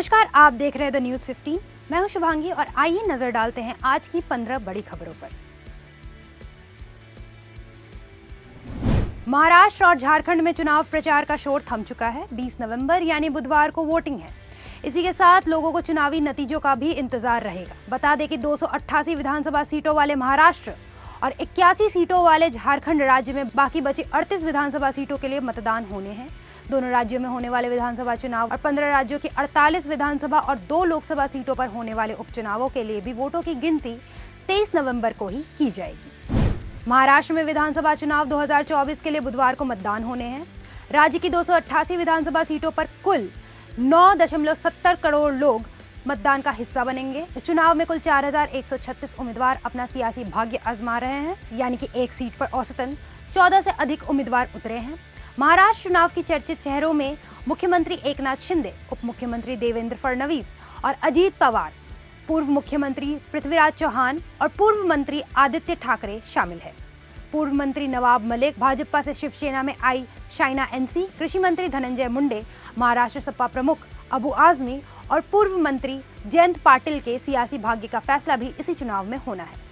नमस्कार, आप देख रहे हैं द न्यूज़ 15। मैं हूं शुभांगी और आइए नजर डालते हैं आज की 15 बड़ी खबरों पर। महाराष्ट्र और झारखंड में चुनाव प्रचार का शोर थम चुका है। 20 नवंबर यानी बुधवार को वोटिंग है। इसी के साथ लोगों को चुनावी नतीजों का भी इंतजार रहेगा। बता दें कि 288 विधानसभा सीटों वाले महाराष्ट्र और 81 सीटों वाले झारखंड राज्य में बाकी बची 38 विधानसभा सीटों के लिए मतदान होने हैं। दोनों राज्यों में होने वाले विधानसभा चुनाव और 15 राज्यों की 48 विधानसभा और 2 लोकसभा सीटों पर होने वाले उपचुनावों के लिए भी वोटों की गिनती 23 नवंबर को ही की जाएगी। महाराष्ट्र में विधानसभा चुनाव 2024 के लिए बुधवार को मतदान होने हैं। राज्य की 288 विधानसभा सीटों पर कुल 9.70 करोड़ लोग मतदान का हिस्सा बनेंगे। इस चुनाव में कुल 4136 उम्मीदवार अपना सियासी भाग्य आजमा रहे हैं, यानी कि एक सीट पर औसतन 14 से अधिक उम्मीदवार उतरे हैं। महाराष्ट्र चुनाव की चर्चित चेहरों में मुख्यमंत्री एकनाथ शिंदे, उप मुख्यमंत्री देवेंद्र फडणवीस और अजीत पवार, पूर्व मुख्यमंत्री पृथ्वीराज चौहान और पूर्व मंत्री आदित्य ठाकरे शामिल है। पूर्व मंत्री नवाब मलिक, भाजपा से शिवसेना में आई शाइना एनसी, कृषि मंत्री धनंजय मुंडे, महाराष्ट्र सपा प्रमुख अबू आजमी और पूर्व मंत्री जयंत पाटिल के सियासी भाग्य का फैसला भी इसी चुनाव में होना है।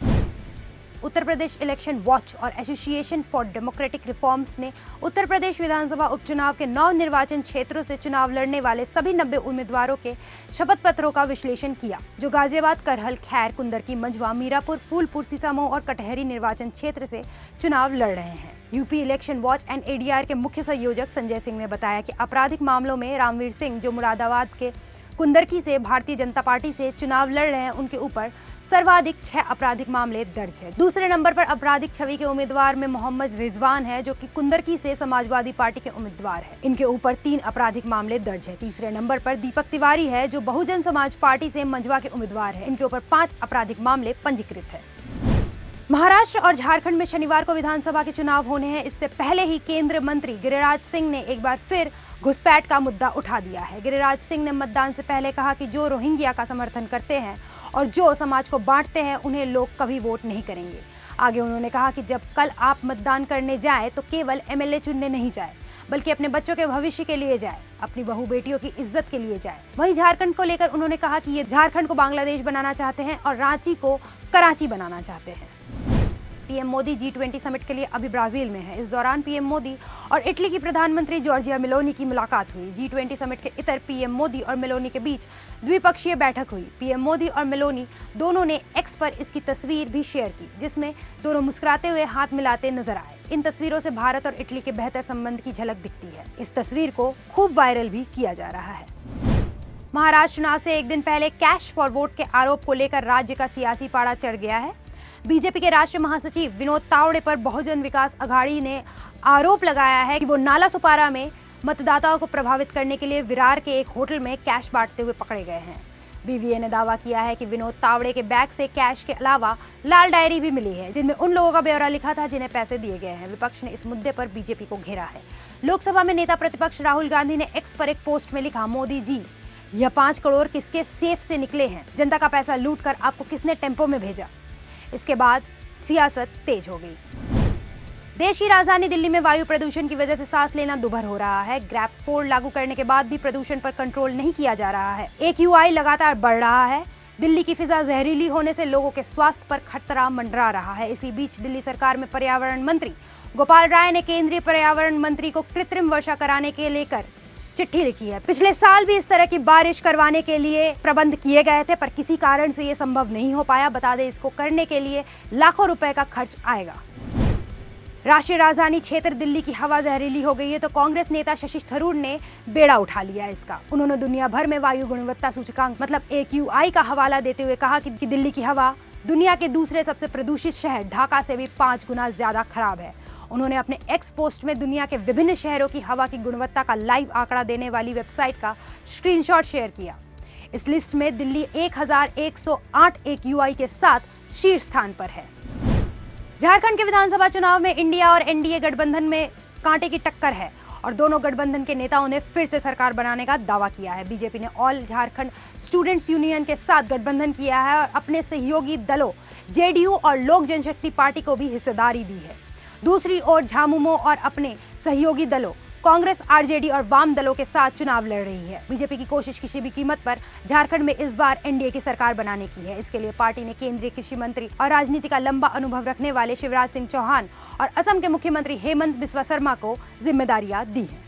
उत्तर प्रदेश इलेक्शन वॉच और एसोसिएशन फॉर डेमोक्रेटिक रिफॉर्म्स ने उत्तर प्रदेश विधानसभा उपचुनाव के 9 निर्वाचन क्षेत्रों से चुनाव लड़ने वाले सभी 90 उम्मीदवारों के शपथ पत्रों का विश्लेषण किया, जो गाजियाबाद, करहल, खैर, कुंदरकी, मंझवा, मीरापुर, फूलपुर, सीसामऊ और कटहरी निर्वाचन क्षेत्र से चुनाव लड़ रहे हैं। UP election watch and ADR के मुख्य संयोजक संजय सिंह ने बताया कि आपराधिक मामलों में रामवीर सिंह, जो मुरादाबाद के कुंदरकी से भारतीय जनता पार्टी से चुनाव लड़ रहे हैं, उनके ऊपर सर्वाधिक 6 आपराधिक मामले दर्ज है। दूसरे नंबर पर आपराधिक छवि के उम्मीदवार में मोहम्मद रिजवान है, जो कि कुंदरकी से समाजवादी पार्टी के उम्मीदवार है। इनके ऊपर 3 आपराधिक मामले दर्ज है। तीसरे नंबर पर दीपक तिवारी है, जो बहुजन समाज पार्टी से मंझवा के उम्मीदवार है। इनके ऊपर 5 आपराधिक मामले पंजीकृत है। महाराष्ट्र और झारखंड में शनिवार को विधानसभा के चुनाव होने हैं। इससे पहले ही केंद्रीय मंत्री गिरिराज सिंह ने एक बार फिर घुसपैठ का मुद्दा उठा दिया है। गिरिराज सिंह ने मतदान से पहले कहा कि जो रोहिंग्या का समर्थन करते हैं और जो समाज को बांटते हैं, उन्हें लोग कभी वोट नहीं करेंगे। आगे उन्होंने कहा कि जब कल आप मतदान करने जाए तो केवल एमएलए चुनने नहीं जाए, बल्कि अपने बच्चों के भविष्य के लिए जाए, अपनी बहू बेटियों की इज्जत के लिए जाए। वहीं झारखंड को लेकर उन्होंने कहा कि ये झारखंड को बांग्लादेश बनाना चाहते हैं और रांची को कराची बनाना चाहते हैं। पीएम मोदी G20 समिट के लिए अभी ब्राजील में है। इस दौरान पीएम मोदी और इटली की प्रधानमंत्री जॉर्जिया मेलोनी की मुलाकात हुई। G20 समिट के इतर पीएम मोदी और मेलोनी के बीच द्विपक्षीय बैठक हुई। पीएम मोदी और मेलोनी दोनों ने एक्स पर इसकी तस्वीर भी शेयर की, जिसमें दोनों मुस्कुराते हुए हाथ मिलाते नजर आए। इन तस्वीरों से भारत और इटली के बेहतर संबंध की झलक दिखती है। इस तस्वीर को खूब वायरल भी किया जा रहा है। महाराष्ट्र चुनाव से एक दिन पहले कैश फॉर वोट के आरोप को लेकर राज्य का सियासी पारा चढ़ गया है। बीजेपी के राष्ट्रीय महासचिव विनोद तावड़े पर बहुजन विकास अघाड़ी ने आरोप लगाया है कि वो नालासोपारा में मतदाताओं को प्रभावित करने के लिए विरार के एक होटल में कैश बांटते हुए पकड़े गए हैं। बीवीए ने दावा किया है कि विनोद तावड़े के बैग से कैश के अलावा लाल डायरी भी मिली है, जिनमें उन लोगों का ब्यौरा लिखा था जिन्हें पैसे दिए गए हैं। विपक्ष ने इस मुद्दे पर बीजेपी को घेरा है। लोकसभा में नेता प्रतिपक्ष राहुल गांधी ने एक्स पर एक पोस्ट में लिखा, मोदी जी, यह 5 करोड़ किसके सेफ से निकले हैं? जनता का पैसा लूट कर आपको किसने टेम्पो में भेजा? इसके बाद सियासत तेज हो गई। देश की राजधानी दिल्ली में वायु प्रदूषण की वजह से सांस लेना दुभर हो रहा है। ग्रैप 4 लागू करने के बाद भी प्रदूषण पर कंट्रोल नहीं किया जा रहा है। AQI लगातार बढ़ रहा है। दिल्ली की फिजा जहरीली होने से लोगों के स्वास्थ्य पर खतरा मंडरा रहा है। इसी बीच दिल्ली सरकार में पर्यावरण मंत्री गोपाल राय ने केंद्रीय पर्यावरण मंत्री को कृत्रिम वर्षा कराने के लेकर चिट्ठी लिखी है। पिछले साल भी इस तरह की बारिश करवाने के लिए प्रबंध किए गए थे, पर किसी कारण से ये संभव नहीं हो पाया। बता दें, इसको करने के लिए लाखों रुपए का खर्च आएगा। राष्ट्रीय राजधानी क्षेत्र दिल्ली की हवा जहरीली हो गई है, तो कांग्रेस नेता शशि थरूर ने बेड़ा उठा लिया इसका। उन्होंने दुनिया भर में वायु गुणवत्ता सूचकांक मतलब AQI का हवाला देते हुए कहा कि दिल्ली की हवा दुनिया के दूसरे सबसे प्रदूषित शहर ढाका से भी 5 गुना ज्यादा खराब है। उन्होंने अपने एक्स पोस्ट में दुनिया के विभिन्न शहरों की हवा की गुणवत्ता का लाइव आंकड़ा देने वाली वेबसाइट का स्क्रीनशॉट शेयर किया। इस लिस्ट में दिल्ली 1108 AQI के साथ शीर्ष स्थान पर है। झारखंड के विधानसभा चुनाव में इंडिया और एनडीए गठबंधन में कांटे की टक्कर है और दोनों गठबंधन के नेताओं ने फिर से सरकार बनाने का दावा किया है। बीजेपी ने ऑल झारखंड स्टूडेंट्स यूनियन के साथ गठबंधन किया है और अपने सहयोगी दलों जेडीयू और लोक जनशक्ति पार्टी को भी हिस्सेदारी दी है। दूसरी ओर झामुमो और अपने सहयोगी दलों कांग्रेस, आरजेडी और वाम दलों के साथ चुनाव लड़ रही है। बीजेपी की कोशिश किसी भी कीमत पर झारखंड में इस बार एनडीए की सरकार बनाने की है। इसके लिए पार्टी ने केंद्रीय कृषि मंत्री और राजनीति का लंबा अनुभव रखने वाले शिवराज सिंह चौहान और असम के मुख्यमंत्री हेमंत बिस्वा शर्मा को जिम्मेदारियां दी हैं।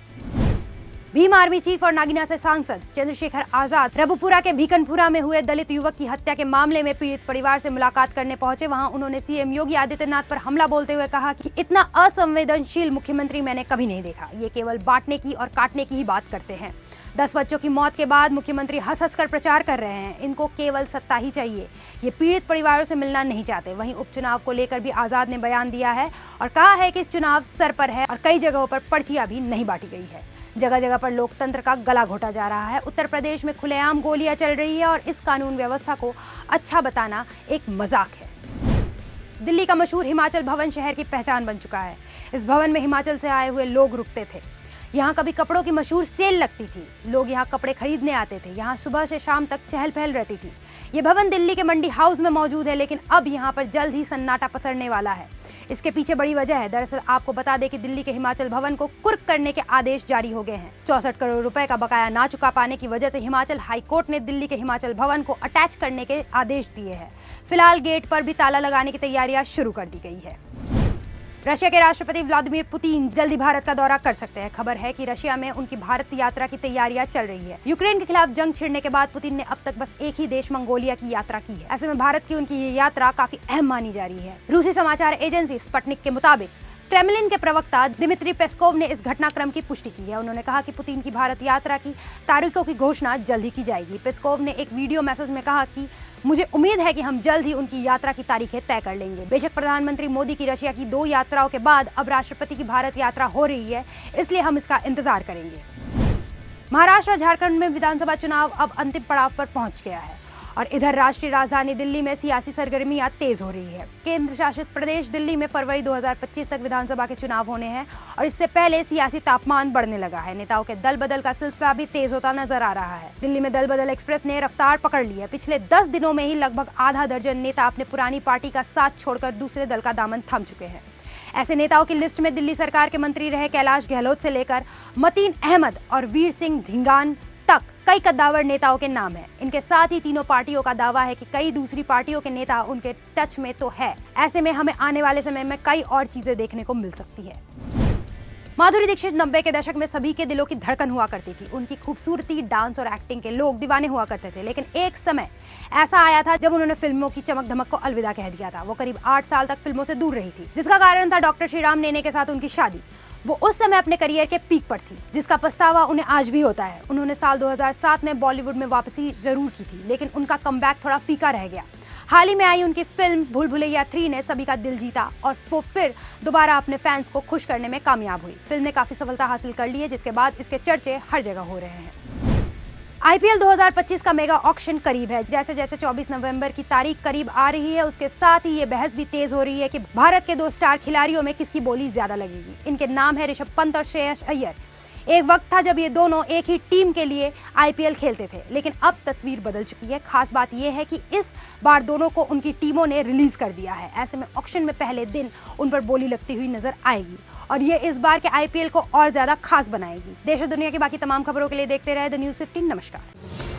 भीम आर्मी चीफ और नागीना से सांसद चंद्रशेखर आजाद रबुपुरा के भीकनपुरा में हुए दलित युवक की हत्या के मामले में पीड़ित परिवार से मुलाकात करने पहुंचे। वहां उन्होंने सीएम योगी आदित्यनाथ पर हमला बोलते हुए कहा कि इतना असंवेदनशील मुख्यमंत्री मैंने कभी नहीं देखा। ये केवल बांटने की और काटने की ही बात करते हैं। 10 बच्चों की मौत के बाद मुख्यमंत्री हंस हंस कर प्रचार कर रहे हैं। इनको केवल सत्ता ही चाहिए। ये पीड़ित परिवारों से मिलना नहीं चाहते। वहीं उपचुनाव को लेकर भी आजाद ने बयान दिया है और कहा है कि चुनाव सर पर है और कई जगहों पर पर्चियां भी नहीं बांटी गई है। जगह जगह पर लोकतंत्र का गला घोटा जा रहा है। उत्तर प्रदेश में खुलेआम गोलियां चल रही है और इस कानून व्यवस्था को अच्छा बताना एक मजाक है। दिल्ली का मशहूर हिमाचल भवन शहर की पहचान बन चुका है। इस भवन में हिमाचल से आए हुए लोग रुकते थे। यहाँ कभी कपड़ों की मशहूर सेल लगती थी। लोग यहाँ कपड़े खरीदने आते थे। यहाँ सुबह से शाम तक चहल पहल रहती थी। ये भवन दिल्ली के मंडी हाउस में मौजूद है, लेकिन अब यहाँ पर जल्द ही सन्नाटा पसरने वाला है। इसके पीछे बड़ी वजह है। दरअसल आपको बता दें कि दिल्ली के हिमाचल भवन को कुर्क करने के आदेश जारी हो गए हैं। 64 करोड़ रुपए का बकाया ना चुका पाने की वजह से हिमाचल हाई कोर्ट ने दिल्ली के हिमाचल भवन को अटैच करने के आदेश दिए हैं। फिलहाल गेट पर भी ताला लगाने की तैयारियां शुरू कर दी गई है। रशिया के राष्ट्रपति व्लादिमीर पुतिन जल्दी भारत का दौरा कर सकते हैं। खबर है कि रशिया में उनकी भारत यात्रा की तैयारियां चल रही है। यूक्रेन के खिलाफ जंग छिड़ने के बाद पुतिन ने अब तक बस एक ही देश मंगोलिया की यात्रा की है। ऐसे में भारत की उनकी ये यात्रा काफी अहम मानी जा रही है। रूसी समाचार एजेंसी स्पुतनिक के मुताबिक क्रेमलिन के प्रवक्ता दिमित्री पेस्कोव ने इस घटनाक्रम की पुष्टि की है। उन्होंने कहा कि पुतिन की भारत यात्रा की तारीखों की घोषणा जल्द ही की जाएगी। पेस्कोव ने एक वीडियो मैसेज में कहा कि मुझे उम्मीद है कि हम जल्द ही उनकी यात्रा की तारीखें तय कर लेंगे। बेशक प्रधानमंत्री मोदी की रशिया की 2 यात्राओं के बाद अब राष्ट्रपति की भारत यात्रा हो रही है, इसलिए हम इसका इंतजार करेंगे। महाराष्ट्र और झारखंड में विधानसभा चुनाव अब अंतिम पड़ाव पर पहुंच गया है और इधर राष्ट्रीय राजधानी दिल्ली में सियासी सरगर्मियां तेज हो रही है। केंद्र शासित प्रदेश दिल्ली में फरवरी 2025 तक विधानसभा के चुनाव होने हैं और इससे पहले सियासी तापमान बढ़ने लगा है। नेताओं के दल बदल का सिलसिला भी तेज होता नजर आ रहा है। दिल्ली में दल बदल एक्सप्रेस ने रफ्तार पकड़ ली है। पिछले 10 दिनों में ही लगभग आधा दर्जन नेता अपने पुरानी पार्टी का साथ छोड़कर दूसरे दल का दामन थाम चुके हैं। ऐसे नेताओं की लिस्ट में दिल्ली सरकार के मंत्री रहे कैलाश गहलोत से लेकर मतीन अहमद और वीर सिंह धिंगान तक कई कद्दावर नेताओं के नाम हैं। इनके साथ ही तीनों पार्टियों का दावा है कि कई दूसरी पार्टियों के नेता उनके टच में तो है। ऐसे में हमें आने वाले समय में कई और चीजें देखने को मिल सकती है। माधुरी दीक्षित 90 के दशक में सभी के दिलों की धड़कन हुआ करती थी। उनकी खूबसूरती, डांस और एक्टिंग के लोग दीवाने हुआ करते थे। लेकिन एक समय ऐसा आया था जब उन्होंने फिल्मों की चमक धमक को अलविदा कह दिया था। वो करीब 8 साल तक फिल्मों से दूर रही थी, जिसका कारण था डॉक्टर श्रीराम नेने के साथ उनकी शादी। वो उस समय अपने करियर के पीक पर थी, जिसका पछतावा उन्हें आज भी होता है। उन्होंने साल 2007 में बॉलीवुड में वापसी जरूर की थी, लेकिन उनका कमबैक थोड़ा फीका रह गया। हाल ही में आई उनकी फिल्म भूल भुलैया 3 ने सभी का दिल जीता और वो फिर दोबारा अपने फैंस को खुश करने में कामयाब हुई। फिल्म ने काफी सफलता हासिल कर ली है, जिसके बाद इसके चर्चे हर जगह हो रहे हैं। आईपीएल 2025 का मेगा ऑक्शन करीब है। जैसे जैसे 24 नवंबर की तारीख करीब आ रही है, उसके साथ ही ये बहस भी तेज हो रही है कि भारत के 2 स्टार खिलाड़ियों में किसकी बोली ज्यादा लगेगी। इनके नाम है ऋषभ पंत और श्रेयस अय्यर। एक वक्त था जब ये दोनों एक ही टीम के लिए आईपीएल खेलते थे, लेकिन अब तस्वीर बदल चुकी है। खास बात यह है कि इस बार दोनों को उनकी टीमों ने रिलीज कर दिया है। ऐसे में ऑक्शन में पहले दिन उन पर बोली लगती हुई नजर आएगी और ये इस बार के आईपीएल को और ज्यादा खास बनाएगी। देश और दुनिया की बाकी तमाम खबरों के लिए देखते रहे द न्यूज़ 15। नमस्कार।